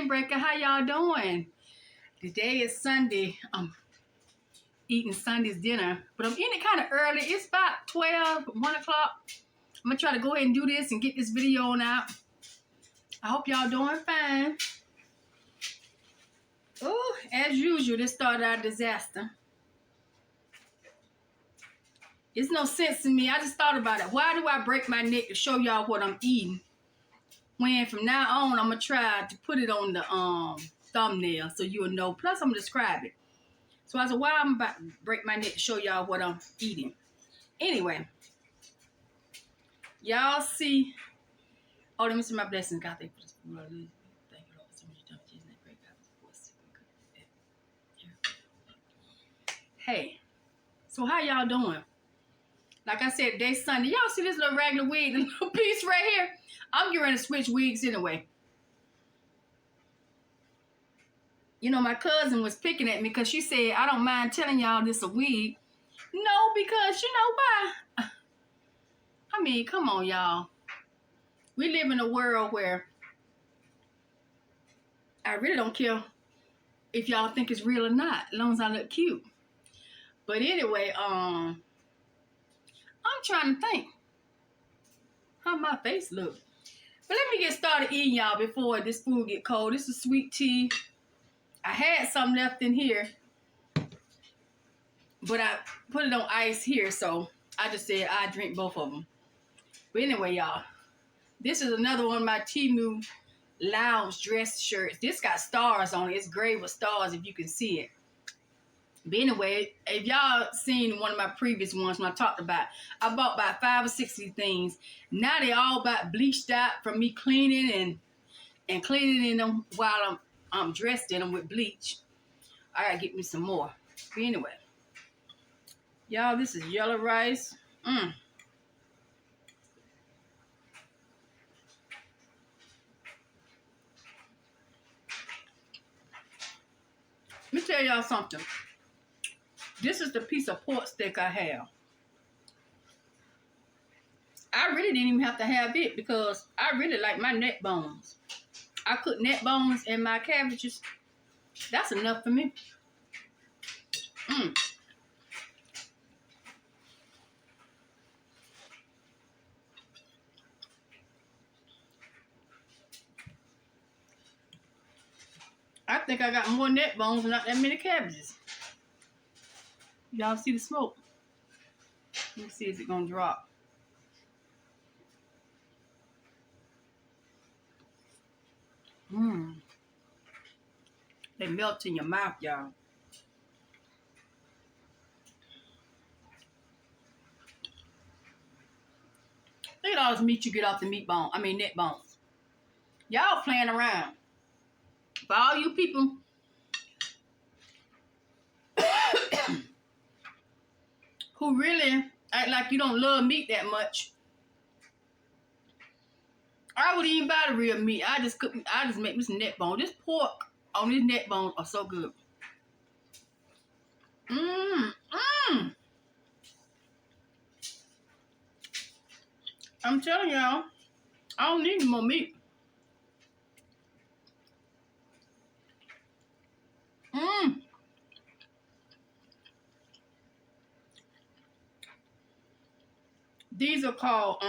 chain breaker. How y'all doing? Today is Sunday. I'm eating Sunday's dinner, but I'm eating it kind of early. It's about 1 o'clock. I'm gonna try to go ahead and do this and get this video on out. I hope y'all doing fine. Oh, as usual, this started our disaster. It's no sense in me. I just thought about it. Why do I break my neck to show y'all what I'm eating? When from now on, I'm going to try to put it on the thumbnail so you'll know. Plus, I'm going to describe it. So I said, why I'm about to break my neck to show y'all what I'm eating. Anyway. Y'all see. Oh, let me see my blessings. God, thank you for this food. Thank you, Lord, for so much time. Jesus, name, great God, for us. Hey. So how y'all doing? Like I said, today's Sunday. Y'all see this little regular wig, the little piece right here? I'm getting ready to switch wigs anyway. You know, my cousin was picking at me because she said, I don't mind telling y'all this a wig. No, because you know why? I mean, come on, y'all. We live in a world where I really don't care if y'all think it's real or not, as long as I look cute. But anyway, I'm trying to think how my face looks. But let me get started eating, y'all, before this food get cold. This is sweet tea. I had some left in here, but I put it on ice here, so I just said I drink both of them. But anyway, y'all, this is another one of my Temu lounge dress shirts. This got stars on it. It's gray with stars if you can see it. But anyway, if y'all seen one of my previous ones when I talked about, I bought about 5 or 6 of these things. Now they all about bleached out from me cleaning and cleaning in them while I'm dressed in them with bleach. I gotta get me some more. But anyway, y'all, this is yellow rice. Let me tell y'all something. This is the piece of pork steak I have. I really didn't even have to have it because I really like my neck bones. I cook neck bones and my cabbages. That's enough for me. I think I got more neck bones and not that many cabbages. Y'all see the smoke? Let me see, is it gonna drop? They melt in your mouth, y'all. Look at all this meat you get off the neck bones. Y'all playing around. For all you people who really act like you don't love meat that much, I wouldn't even buy the real meat. I just make me some neck bone. This pork on these neck bones are so good. I'm telling y'all, I don't need more meat. These are called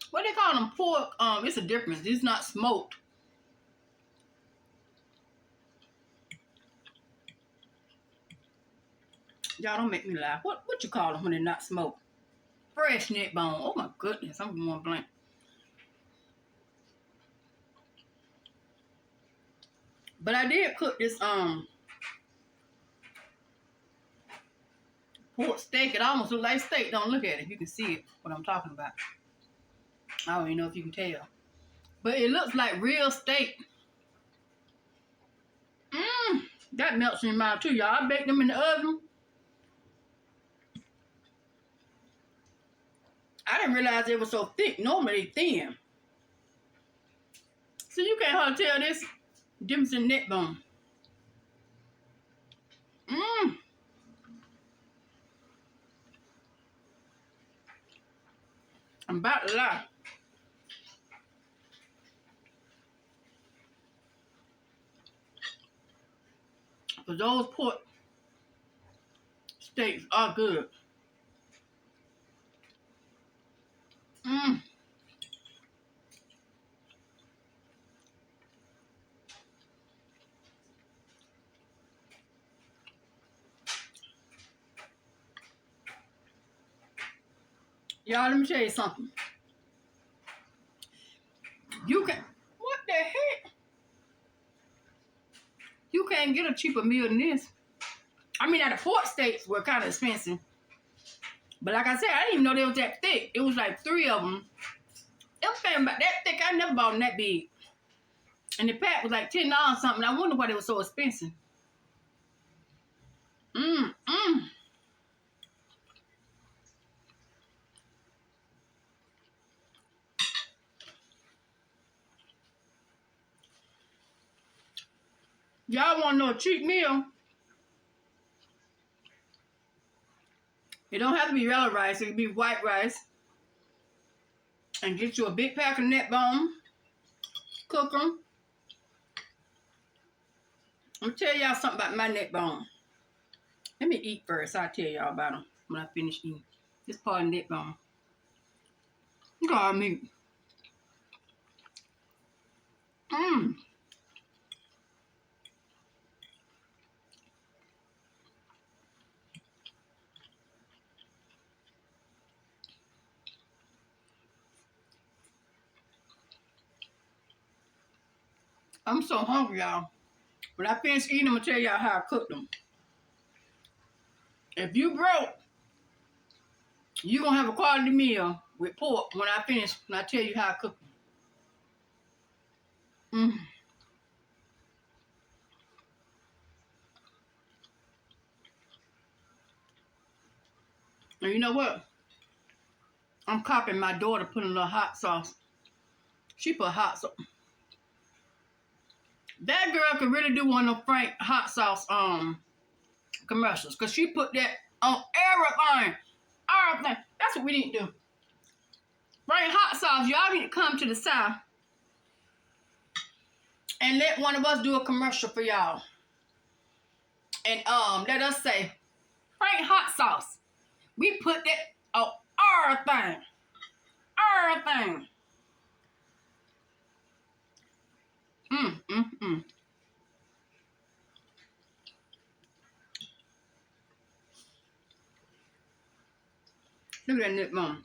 what they call them? Pork. It's a difference. These not smoked. Y'all don't make me laugh. What you call them when they're not smoked? Fresh neck bone. Oh my goodness, I'm going blank. But I did cook this pork steak. It almost looks like steak. Don't look at it. You can see it. What I'm talking about. I don't even know if you can tell, but it looks like real steak. That melts in your mouth too, y'all. I baked them in the oven. I didn't realize they were so thick. Normally they thin. So you can't hardly tell this difference in neck bone. I'm about to lie. Because those pork steaks are good. Mmm. Y'all, let me tell you something. You can, what the heck? You can't get a cheaper meal than this. I mean, the pork steaks were kind of expensive. But like I said, I didn't even know they was that thick. It was like 3 of them. It was about that thick. I never bought them that big. And the pack was like $10 something. I wonder why they were so expensive. Y'all want to know a cheap meal? It don't have to be yellow rice. It can be white rice. And get you a big pack of Neckbones. Cook them. I'm going to tell y'all something about my Neckbone. Let me eat first. I'll tell y'all about them when I finish eating. This part of Neckbone. Look at all meat. I'm so hungry, y'all. When I finish eating, I'm going to tell y'all how I cook them. If you broke, you're going to have a quality meal with pork when I finish, when I tell you how I cook them. And you know what? I'm copying my daughter putting a little hot sauce. She put hot sauce. That girl could really do one of them Frank hot sauce commercials. Because she put that on everything. Everything. That's what we need to do. Frank hot sauce. Y'all need to come to the South. And let one of us do a commercial for y'all. And let us say, Frank hot sauce. We put that on everything. Everything. Look at that Neckbone.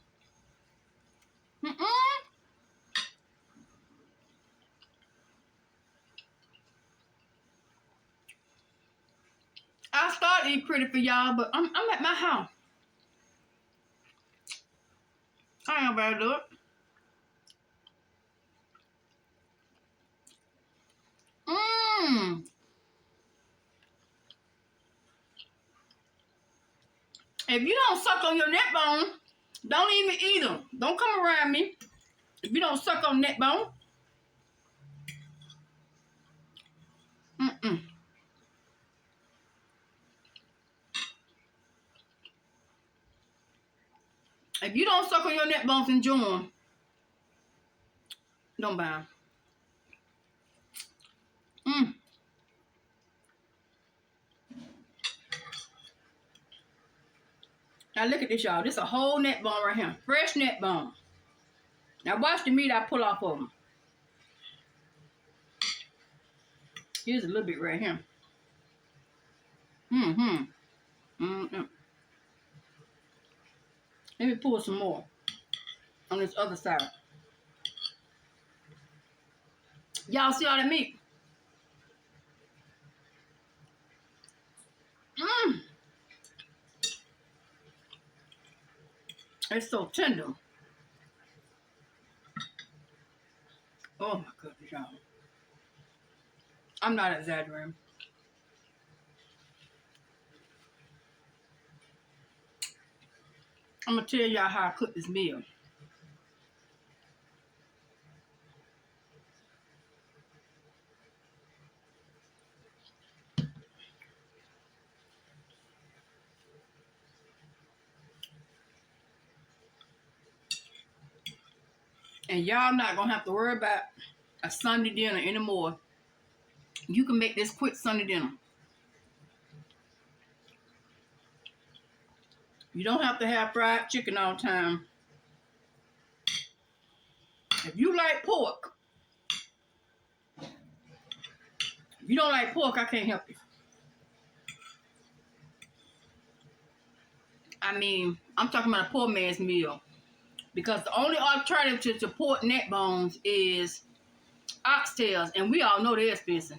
I started eating pretty for y'all, but I'm at my house. I ain't about to do it. If you don't suck on your Neckbone, don't even eat them. Don't come around me if you don't suck on Neckbone. If you don't suck on your Neckbones and enjoy them, don't buy them. Now look at this, y'all. This is a whole Neckbone right here. Fresh Neckbone. Now watch the meat I pull off of them. Here's a little bit right here. Let me pull some more on this other side. Y'all see all the meat? It's so tender. Oh my goodness, y'all. I'm not exaggerating. I'm gonna tell y'all how I cook this meal. And y'all not gonna have to worry about a Sunday dinner anymore. You can make this quick Sunday dinner. You don't have to have fried chicken all the time. If you like pork, if you don't like pork, I can't help you. I mean, I'm talking about a poor man's meal. Because the only alternative to pork neck bones is oxtails, and we all know they're expensive.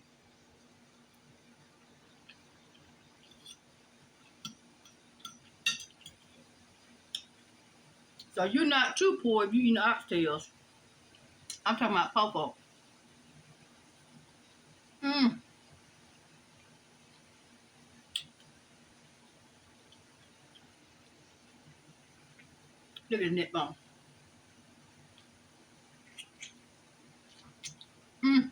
So you're not too poor if you eat oxtails. I'm talking about popo. Mmm. Look at the neck bone. Mmm.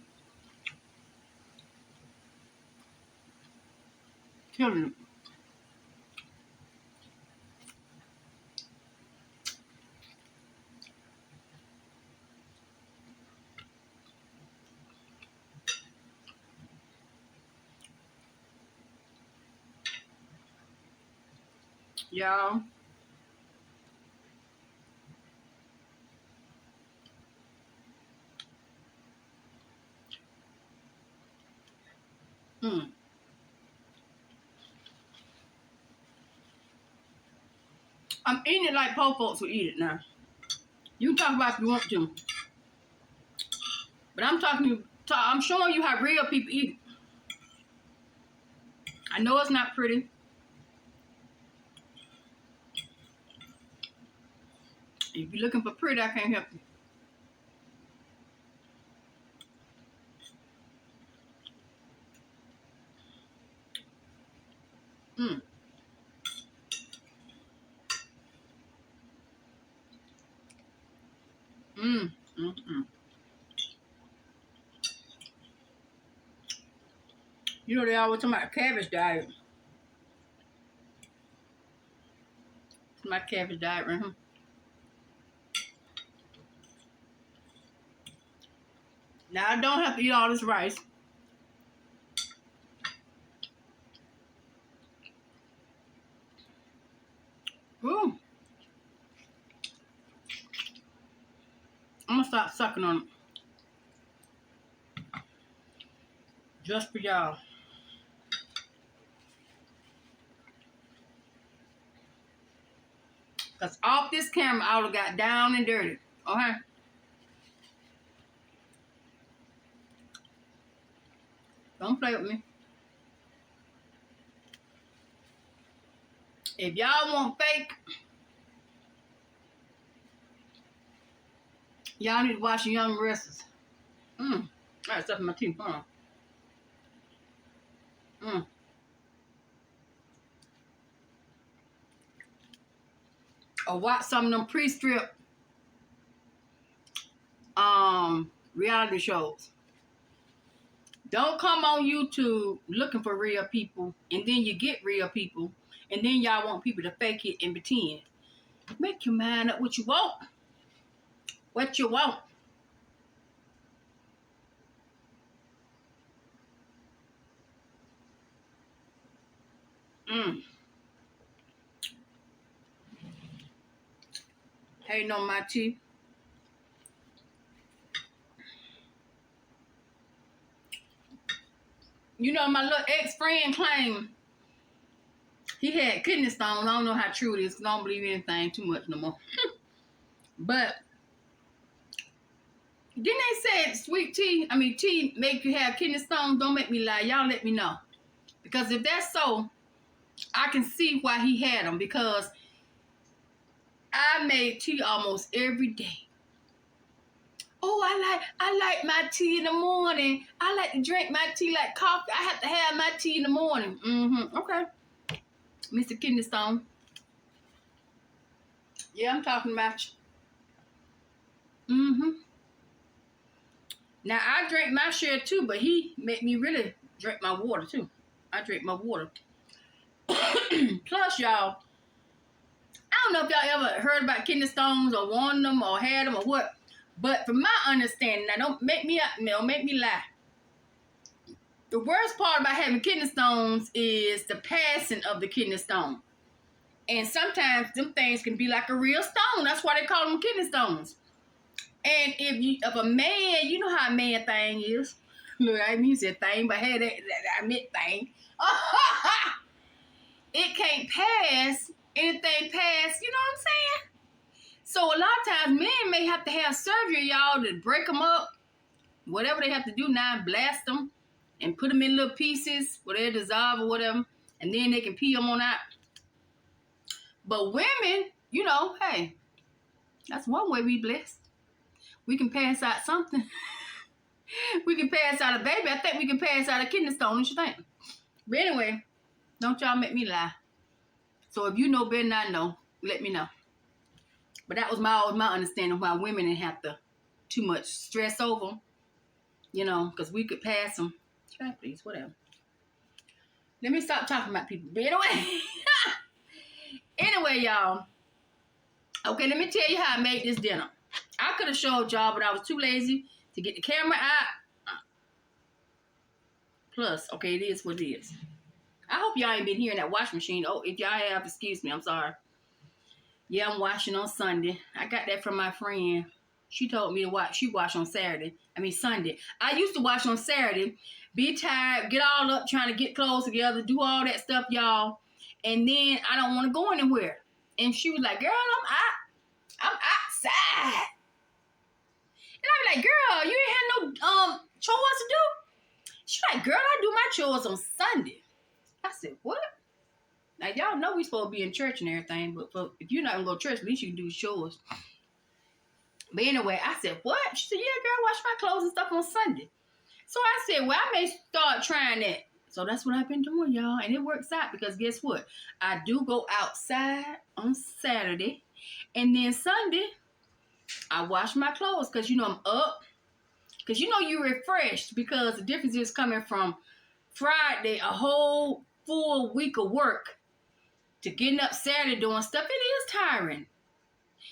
Killing it. Y'all. Mmm. I'm eating it like po folks will eat it now. You can talk about if you want to. But I'm showing you how real people eat it. I know it's not pretty. If you're looking for pretty, I can't help you. Mmm. Mmm. Mmm. You know they always talk about cabbage diet. It's my cabbage diet right here. Now I don't have to eat all this rice. Ooh. I'm gonna stop sucking on it. Just for y'all. Cause off this camera I would've got down and dirty. Okay? Don't play with me. If y'all want fake, y'all need to watch Young Wrestlers. I got stuff in my teeth, huh? Or watch some of them pre-strip reality shows. Don't come on YouTube looking for real people, and then you get real people, and then y'all want people to fake it and pretend. Make your mind up what you want. What you want. Hating on my teeth. You know, my little ex-friend claimed he had kidney stones. I don't know how true it is because I don't believe anything too much no more. But didn't they say tea make you have kidney stones? Don't make me lie. Y'all let me know. Because if that's so, I can see why he had them. Because I made tea almost every day. Oh, I like my tea in the morning. I like to drink my tea like coffee. I have to have my tea in the morning. Okay. Mr. Kidney Stone. Yeah, I'm talking about you. Now, I drink my share too, but he made me really drink my water too. I drink my water. Plus, y'all, I don't know if y'all ever heard about kidney stones or wanted them or had them or what. But from my understanding, now don't make me lie. The worst part about having kidney stones is the passing of the kidney stone. And sometimes them things can be like a real stone. That's why they call them kidney stones. And if a man, you know how a man thing is. Look, I mean, you said thing, but hey, I meant thing. It can't pass anything past, you know what I'm saying? So a lot of times men may have to have surgery, y'all, to break them up. Whatever they have to do now, blast them and put them in little pieces where they dissolve or whatever. And then they can pee them on out. But women, you know, hey, that's one way we blessed. We can pass out something. We can pass out a baby. I think we can pass out a kidney stone, don't you think? But anyway, don't y'all make me lie. So if you know better than I know, let me know. But that was my understanding why women didn't have to too much stress over them. You know, because we could pass them. Try, please, whatever. Let me stop talking about people. But anyway, y'all. Okay, let me tell you how I made this dinner. I could have showed y'all, but I was too lazy to get the camera out. Plus, okay, it is what it is. I hope y'all ain't been hearing that washing machine. Oh, if y'all have, excuse me, I'm sorry. Yeah, I'm washing on Sunday. I got that from my friend. She told me to watch. She washed on Sunday. I used to wash on Saturday, be tired, get all up trying to get clothes together, do all that stuff, y'all. And then I don't want to go anywhere. And she was like, girl, I'm outside. And I was like, girl, you ain't had no chores to do? She's like, girl, I do my chores on Sunday. I said, what? Now, y'all know we supposed to be in church and everything, but if you're not going to go to church, at least you can do chores. But anyway, I said, what? She said, yeah, girl, wash my clothes and stuff on Sunday. So I said, well, I may start trying that. So that's what I've been doing, y'all. And it works out because guess what? I do go outside on Saturday. And then Sunday, I wash my clothes because, you know, I'm up. Because, you know, you're refreshed because the difference is coming from Friday, a whole full week of work, to getting up Saturday doing stuff. It is tiring.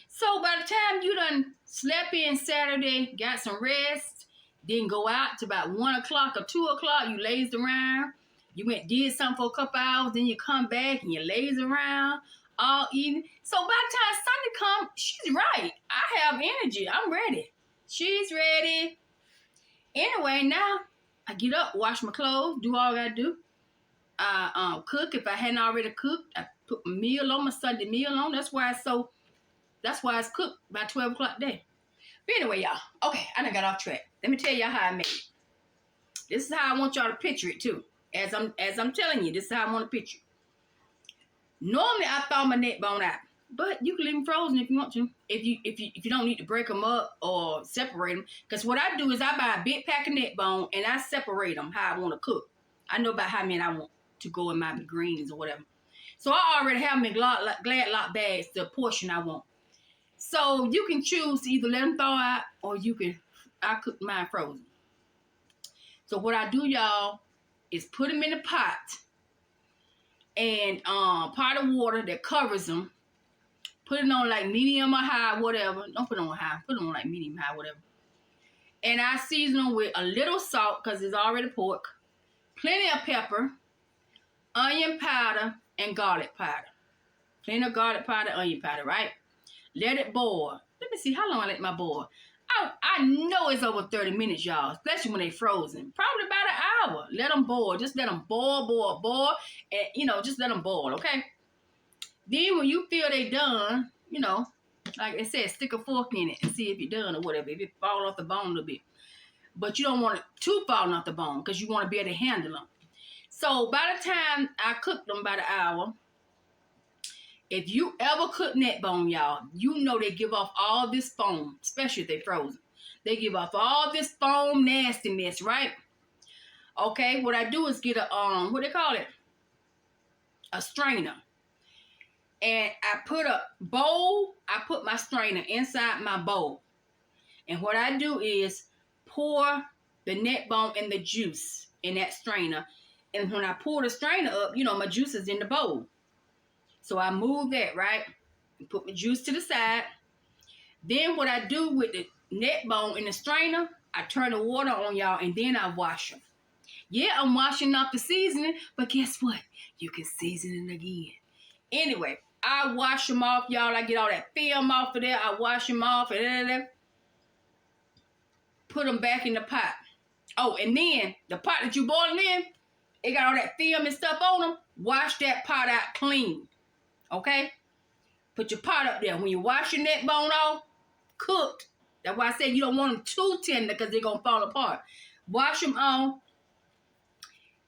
So by the time you done slept in Saturday, got some rest, then go out to about 1 o'clock or 2 o'clock, you lazed around. You went did something for a couple hours, then you come back and you laze around all evening. So by the time Sunday comes, she's right. I have energy. I'm ready. She's ready. Anyway, now I get up, wash my clothes, do all I gotta do. I cook if I hadn't already cooked. I put my meal on, my Sunday meal on. That's why it's cooked by 12 o'clock today. But anyway, y'all. Okay, I done got off track. Let me tell y'all how I made it. This is how I want y'all to picture it too. As I'm telling you, this is how I want to picture it. Normally I thaw my neck bone out, but you can leave them frozen if you want to. If you don't need to break them up or separate them, because what I do is I buy a big pack of neck bone and I separate them how I want to cook. I know about how many I want to go in my greens or whatever. So I already have them in glad lock bags, the portion I want. So you can choose to either let them thaw out or I cook mine frozen. So what I do, y'all, is put them in a pot and pot of water that covers them. Put it on like medium or high, whatever. Don't put it on high. Put it on like medium, high, whatever. And I season them with a little salt because it's already pork. Plenty of pepper, onion powder, and garlic powder. Plenty of garlic powder, onion powder, right? Let it boil. Let me see how long I let my boil. I know it's over 30 minutes, y'all, especially when they're frozen. Probably about an hour. Let them boil. Just let them boil. And, you know, just let them boil, okay? Then when you feel they done, you know, like I said, stick a fork in it and see if you're done or whatever. If it fall off the bone a little bit. But you don't want it too falling off the bone because you want to be able to handle them. So by the time I cook them by the hour, if you ever cook neck bone, y'all, you know they give off all this foam, especially if they're frozen. They give off all this foam nastiness, right? Okay, what I do is get a, what they call it? A strainer. And I put a bowl, I put my strainer inside my bowl. And what I do is pour the neck bone and the juice in that strainer. And when I pour the strainer up, you know, my juice is in the bowl. So I move that, right? And put my juice to the side. Then what I do with the neck bone in the strainer, I turn the water on, y'all, and then I wash them. Yeah, I'm washing off the seasoning, but guess what? You can season it again. Anyway, I wash them off, y'all. I get all that film off of there. I wash them off and put them back in the pot. Oh, and then the pot that you boiling in, it got all that film and stuff on them. Wash that pot out clean. Okay? Put your pot up there. When you wash your neck bone off, cooked. That's why I said you don't want them too tender because they're going to fall apart. Wash them off.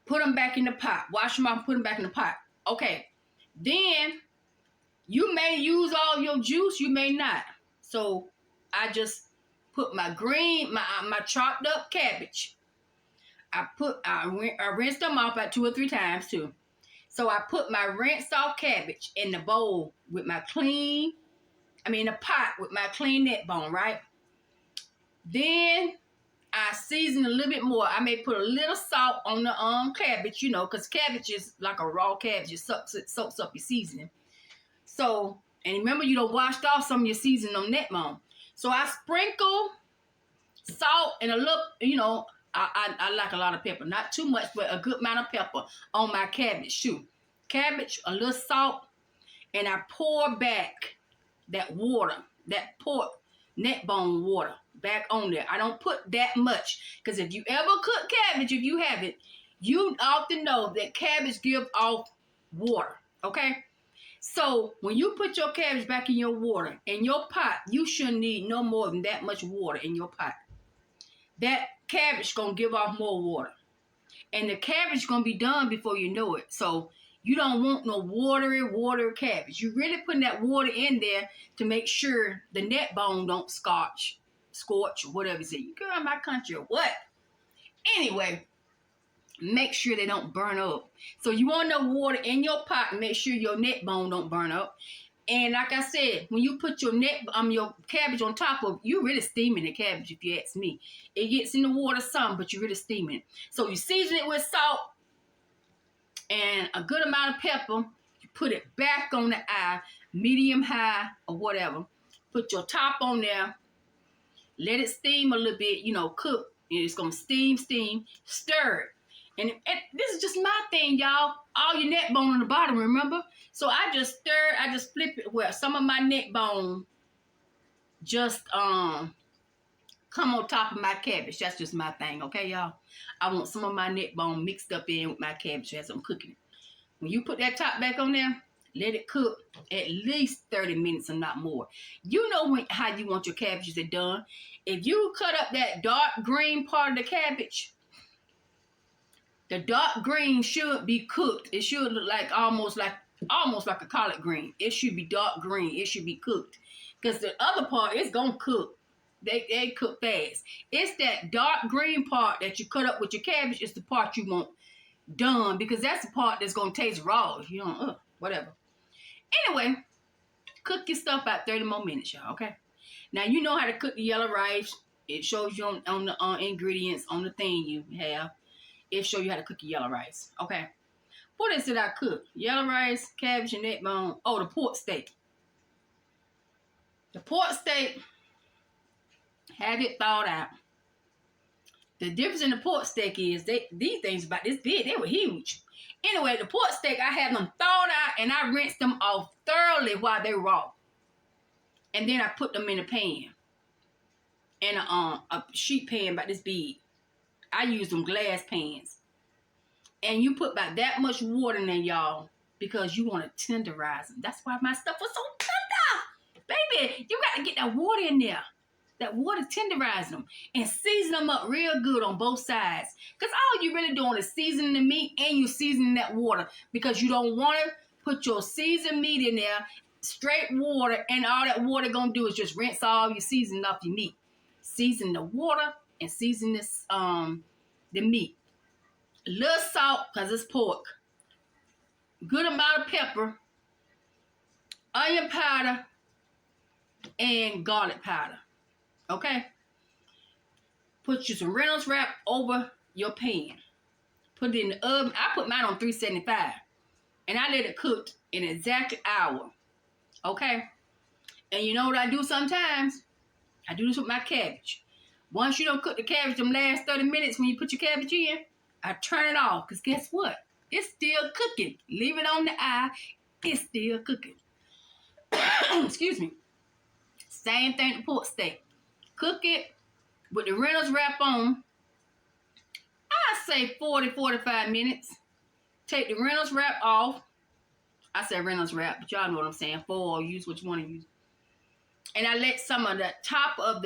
Put them back in the pot. Wash them off, put them back in the pot. Okay. Then, you may use all your juice. You may not. So, I just put my my chopped up cabbage. I rinsed them off about 2 or 3 times too. So, I put my rinsed off cabbage in the bowl with my the pot with my clean neck bone, right? Then, I season a little bit more. I may put a little salt on the cabbage, because cabbage is like a raw cabbage. It soaks up your seasoning. So, and remember, you done washed off some of your seasoning on neck bone. So, I sprinkle salt and a little, I like a lot of pepper. Not too much, but a good amount of pepper on my cabbage too. Cabbage, a little salt, and I pour back that water, that pork neck bone water back on there. I don't put that much because if you ever cook cabbage, if you haven't, you often know that cabbage give off water, okay? So when you put your cabbage back in your water, in your pot, you shouldn't need no more than that much water in your pot. That cabbage gonna give off more water. And the cabbage gonna be done before you know it. So you don't want no watery cabbage. You really putting that water in there to make sure the neck bone don't scorch, or whatever you say. You go in my country or what? Anyway, make sure they don't burn up. So you want no water in your pot and make sure your neck bone don't burn up. And like I said, when you put your your cabbage on top of, you're really steaming the cabbage if you ask me. It gets in the water some, but you're really steaming it. So you season it with salt and a good amount of pepper. You put it back on the eye, medium high or whatever. Put your top on there. Let it steam a little bit, cook. And it's going to steam, stir it. And this is just my thing, y'all. All your neck bone on the bottom, remember? So I just stir it. I just flip it where some of my neck bone just come on top of my cabbage. That's just my thing, okay, y'all? I want some of my neck bone mixed up in with my cabbage as I'm cooking it. When you put that top back on there, let it cook at least 30 minutes or not more. You know how you want your cabbages done. If you cut up that dark green part of the cabbage, the dark green should be cooked. It should look like almost like a collard green. It should be dark green. It should be cooked. Because the other part is going to cook. They cook fast. It's that dark green part that you cut up with your cabbage is the part you want done. Because that's the part that's going to taste raw. Whatever. Anyway, cook your stuff about 30 more minutes, y'all, okay? Now, you know how to cook the yellow rice. It shows you on the ingredients, on the thing you have. It shows you how to cook your yellow rice, okay? What is it I cook? Yellow rice, cabbage, and neck bone. Oh, the pork steak. The pork steak, have it thawed out. The difference in the pork steak is these things about this big. They were huge. Anyway, the pork steak, I had them thawed out and I rinsed them off thoroughly while they were raw. And then I put them in a pan. In a sheet pan about this big. I use them glass pans. And you put about that much water in there, y'all, because you want to tenderize them. That's why my stuff was so tender. Baby, you got to get that water in there. That water tenderize them and season them up real good on both sides. Because all you're really doing is seasoning the meat and you're seasoning that water. Because you don't want to put your seasoned meat in there, straight water, and all that water going to do is just rinse all your seasoning off your meat. Season the water and season this the meat. A little salt because it's pork. Good amount of pepper. Onion powder. And garlic powder. Okay? Put you some Reynolds wrap over your pan. Put it in the oven. I put mine on 375. And I let it cook in exactly an hour. Okay? And you know what I do sometimes? I do this with my cabbage. Once you don't cook the cabbage them last 30 minutes when you put your cabbage in, I turn it off. Because guess what? It's still cooking. Leave it on the eye. It's still cooking. Excuse me. Same thing to pork steak. Cook it with the Reynolds wrap on. I say 40, 45 minutes. Take the Reynolds wrap off. I said Reynolds wrap, but y'all know what I'm saying. Foil, use what you want to use. And I let some of the top of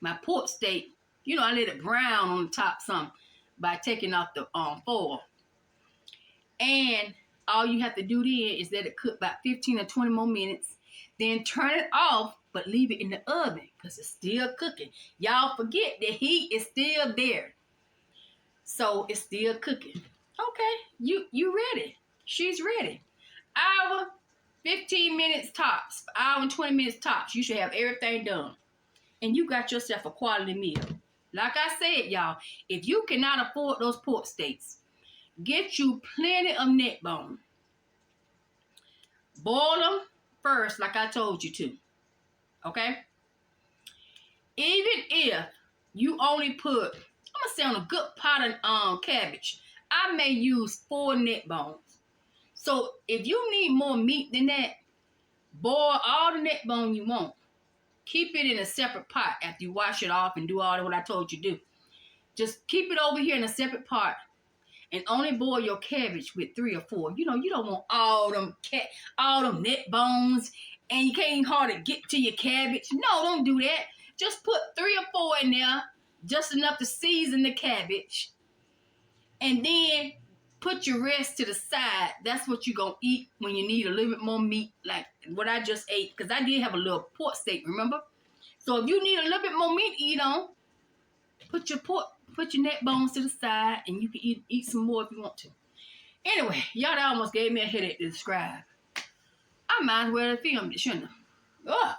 my pork steak, you know, I let it brown on the top some by taking off the foil. And all you have to do then is let it cook about 15 or 20 more minutes. Then turn it off, but leave it in the oven because it's still cooking. Y'all forget the heat is still there. So it's still cooking. Okay, you ready. She's ready. Hour, 15 minutes tops. Hour and 20 minutes tops. You should have everything done. And you got yourself a quality meal. Like I said, y'all, if you cannot afford those pork steaks, get you plenty of neck bone. Boil them first, like I told you to. Okay? Even if you only put, I'm going to say on a good pot of cabbage, I may use 4 neck bones. So if you need more meat than that, boil all the neck bone you want. Keep it in a separate pot after you wash it off and do all of what I told you to do. Just keep it over here in a separate pot and only boil your cabbage with 3 or 4. You know, you don't want all them neck bones and you can't hardly get to your cabbage. No, don't do that. Just put 3 or 4 in there, just enough to season the cabbage. And then put your rest to the side. That's what you're going to eat when you need a little bit more meat, like what I just ate. Because I did have a little pork steak, remember? So if you need a little bit more meat to eat on, put your neck bones to the side, and you can eat some more if you want to. Anyway, y'all almost gave me a headache to describe. I might as well have filmed it, shouldn't I? Ugh.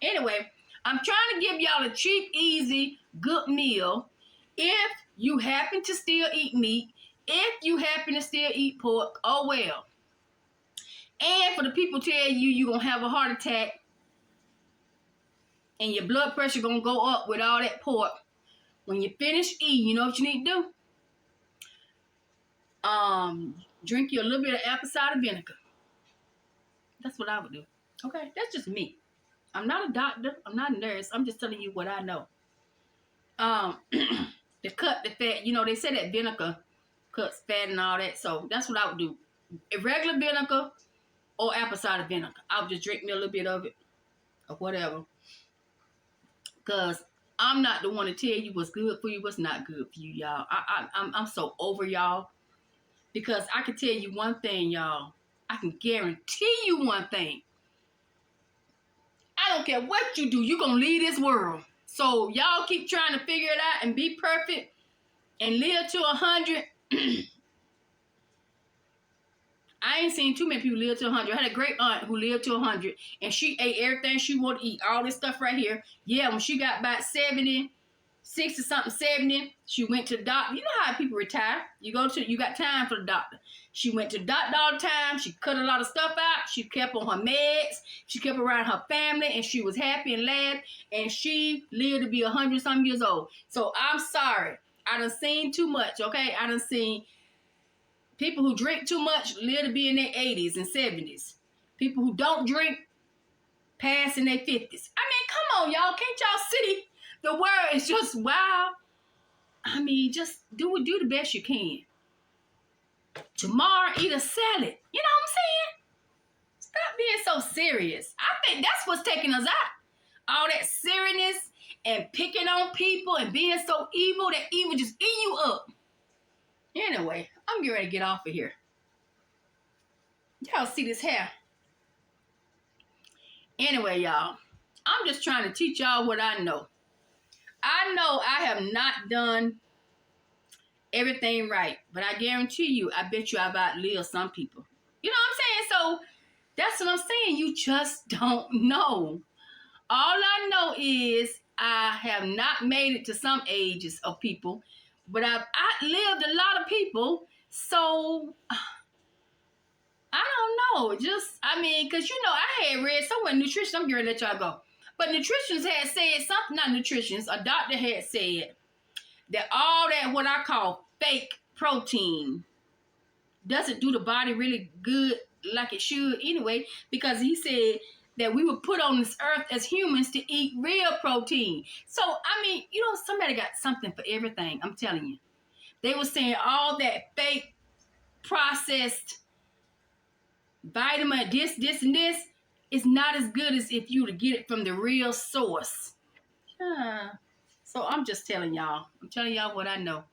Anyway, I'm trying to give y'all a cheap, easy, good meal. If you happen to still eat meat, if you happen to still eat pork, oh well. And for the people tell you you're going to have a heart attack and your blood pressure going to go up with all that pork, when you finish eating, you know what you need to do? Drink you a little bit of apple cider vinegar. That's what I would do. Okay, that's just me. I'm not a doctor. I'm not a nurse. I'm just telling you what I know. To cut the fat, you know, they say that vinegar cuts fat and all that. So that's what I would do. A regular vinegar or apple cider vinegar. I would just drink me a little bit of it or whatever. Because I'm not the one to tell you what's good for you, what's not good for you, y'all. I'm so over y'all. Because I can tell you one thing, y'all. I can guarantee you one thing. I don't care what you do. You're going to leave this world. So y'all keep trying to figure it out and be perfect and live to 100. I ain't seen too many people live to 100. I had a great aunt who lived to 100, and she ate everything she wanted to eat. All this stuff right here. Yeah, when she got about 70, 60 something, 70, she went to the doctor. You know how people retire. You got time for the doctor. She went to the doctor all the time. She cut a lot of stuff out. She kept on her meds. She kept around her family, and she was happy and laughed, and she lived to be 100-something years old. So I'm sorry. I done seen too much, okay? I done seen people who drink too much live to be in their 80s and 70s. People who don't drink pass in their 50s. I mean, come on, y'all. Can't y'all see? The world is just wild. I mean, just do the best you can. Tomorrow, eat a salad. You know what I'm saying? Stop being so serious. I think that's what's taking us out. All that seriousness and picking on people and being so evil, that evil just eat you up. Anyway, I'm getting ready to get off of here. Y'all see this hair? Anyway, y'all, I'm just trying to teach y'all what I know. I know I have not done everything right, but I guarantee you, I bet you I've outlived some people. You know what I'm saying? So that's what I'm saying. You just don't know. All I know is I have not made it to some ages of people, but I've outlived a lot of people. So I don't know. I mean, because, you know, I had read somewhere nutrition. I'm going to let y'all go. But nutritionists had said something, not nutritionists, a doctor had said that all that what I call fake protein doesn't do the body really good like it should anyway, because he said that we were put on this earth as humans to eat real protein. So, I mean, you know, somebody got something for everything. I'm telling you. They were saying all that fake processed vitamin, this, and this is not as good as if you were to get it from the real source. So I'm just telling y'all. I'm telling y'all what I know.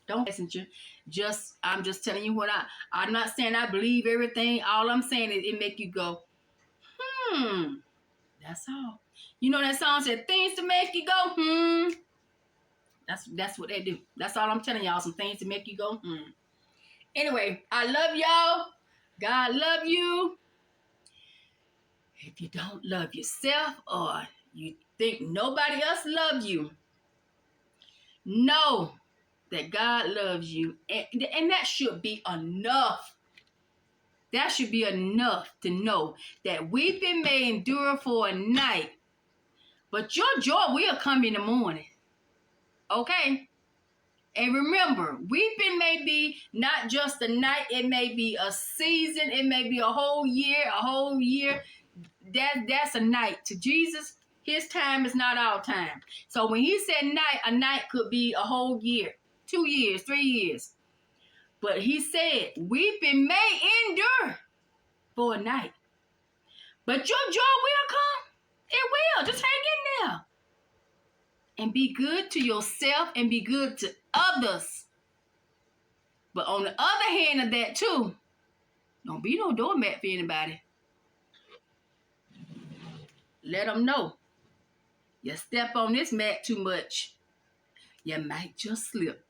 Don't messenger. I'm just telling you what I'm not saying I believe everything. All I'm saying is it make you go, that's all. You know that song said things to make you go, That's what they do. That's all I'm telling y'all. Some things to make you go, Anyway, I love y'all. God love you. If you don't love yourself or you think nobody else loves you, know that God loves you. And that should be enough. That should be enough to know that weeping may endure for a night, but your joy will come in the morning. Okay? And remember, weeping may be not just a night, it may be a season, it may be a whole year. That's a night. To Jesus, his time is not our time. So when he said night, a night could be a whole year, 2 years, 3 years. But he said, weeping may endure for a night, but your joy will come. It will. Just hang in there. And be good to yourself and be good to others. But on the other hand of that too, don't be no doormat for anybody. Let them know. You step on this mat too much, you might just slip.